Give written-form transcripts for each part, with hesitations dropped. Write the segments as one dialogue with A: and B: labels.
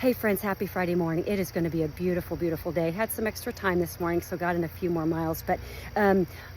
A: Hey friends, happy Friday morning. It is going to be a beautiful, beautiful day. Had some extra time this morning, so got in a few more miles. But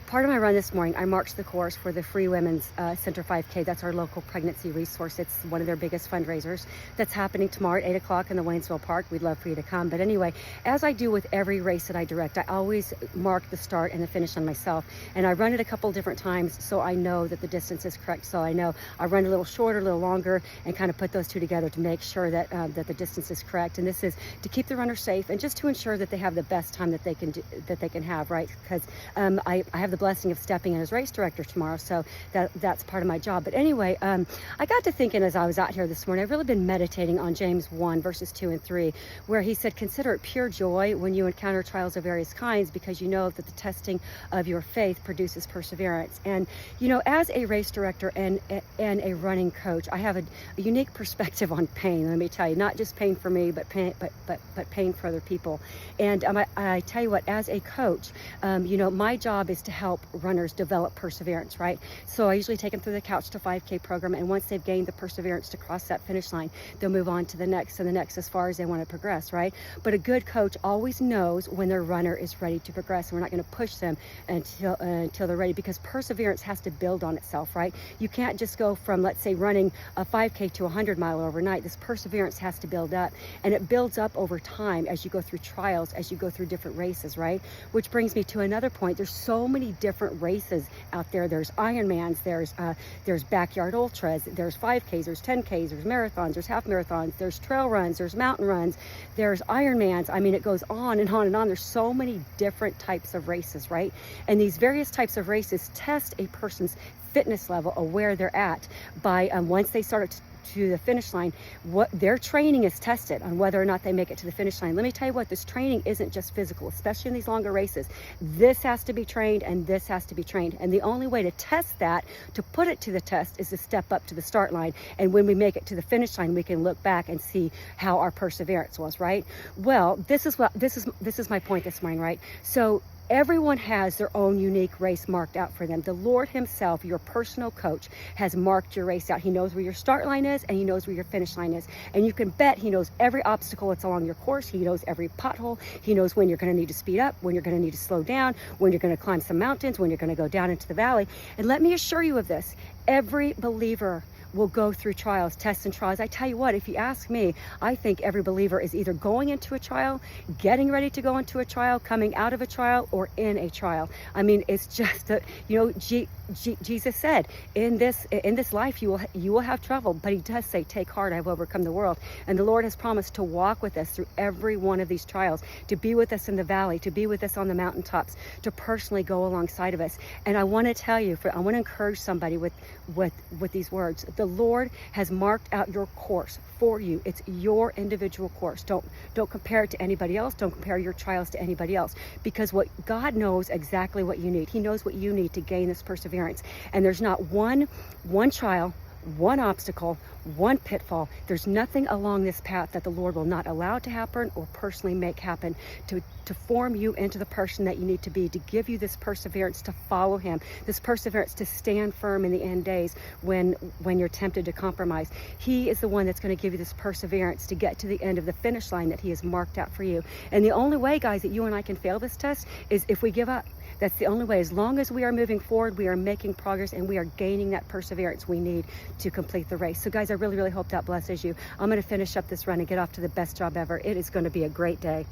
A: part of my run this morning, I marched the course for the Free Women's Center 5K. That's our local pregnancy resource. It's one of their biggest fundraisers. That's happening tomorrow at 8 o'clock in the Waynesville Park. We'd love for you to come. But anyway, as I do with every race that I direct, I always mark the start and the finish on myself. And I run it a couple different times so I know that the distance is correct. So I know I run a little shorter, a little longer, and kind of put those two together to make sure that that the distance is correct. And this is to keep the runner safe and just to ensure that they have the best time that they can do, that they can have, right? Because I have the blessing of stepping in as race director tomorrow, so that's part of my job. But anyway, I got to thinking as I was out here this morning, I've really been meditating on James 1 verses 2 and 3, where he said, consider it pure joy when you encounter trials of various kinds, because you know that the testing of your faith produces perseverance. And you know, as a race director and a running coach, I have a unique perspective on pain. Let me tell you, not just pain for me, but pain for other people. And I tell you what, as a coach, you know, my job is to help runners develop perseverance, right? So I usually take them through the Couch to 5K program, and once they've gained the perseverance to cross that finish line, they'll move on to the next and the next as far as they want to progress, right? But a good coach always knows when their runner is ready to progress, and we're not going to push them until they're ready, because perseverance has to build on itself, right? You can't just go from, let's say, running a 5K to a 100-mile overnight. This perseverance has to build up, and it builds up over time as you go through trials, as you go through different races, right? Which brings me to another point. There's so many different races out there. There's Ironmans, there's backyard ultras, there's 5Ks, there's 10Ks, there's marathons, there's half marathons, there's trail runs, there's mountain runs, there's Ironmans. I mean, it goes on and on and on. There's so many different types of races, right? And these various types of races test a person's fitness level of where they're at by once they start to the finish line, what their training is tested on whether or not they make it to the finish line. Let me tell you what, this training isn't just physical, especially in these longer races. This has to be trained and this has to be trained. And the only way to test that, to put it to the test, is to step up to the start line. And when we make it to the finish line, we can look back and see how our perseverance was, right? Well, this is my point this morning, right? So everyone has their own unique race marked out for them. The Lord himself, your personal coach, has marked your race out. He knows where your start line is and he knows where your finish line is. And you can bet he knows every obstacle that's along your course. He knows every pothole. He knows when you're going to need to speed up, when you're going to need to slow down, when you're going to climb some mountains, when you're going to go down into the valley. And let me assure you of this, every believer will go through trials, tests and trials. I tell you what, if you ask me, I think every believer is either going into a trial, getting ready to go into a trial, coming out of a trial, or in a trial. I mean, it's just that, you know, Jesus said, in this life you will have trouble, but he does say, take heart, I've overcome the world. And the Lord has promised to walk with us through every one of these trials, to be with us in the valley, to be with us on the mountaintops, to personally go alongside of us. And I want to tell you, I want to encourage somebody with these words. The Lord has marked out your course for you. It's your individual course. Don't compare it to anybody else. Don't compare your trials to anybody else, because what God knows exactly what you need. He knows what you need to gain this perseverance. And there's not one trial, one obstacle, one pitfall. There's nothing along this path that the Lord will not allow to happen or personally make happen to form you into the person that you need to be, to give you this perseverance to follow him, this perseverance to stand firm in the end days when you're tempted to compromise. He is the one that's going to give you this perseverance to get to the end of the finish line that he has marked out for you. And the only way, guys, that you and I can fail this test is if we give up. That's the only way. As long as we are moving forward, we are making progress and we are gaining that perseverance we need to complete the race. So guys, I really, really hope that blesses you. I'm going to finish up this run and get off to the best job ever. It is going to be a great day.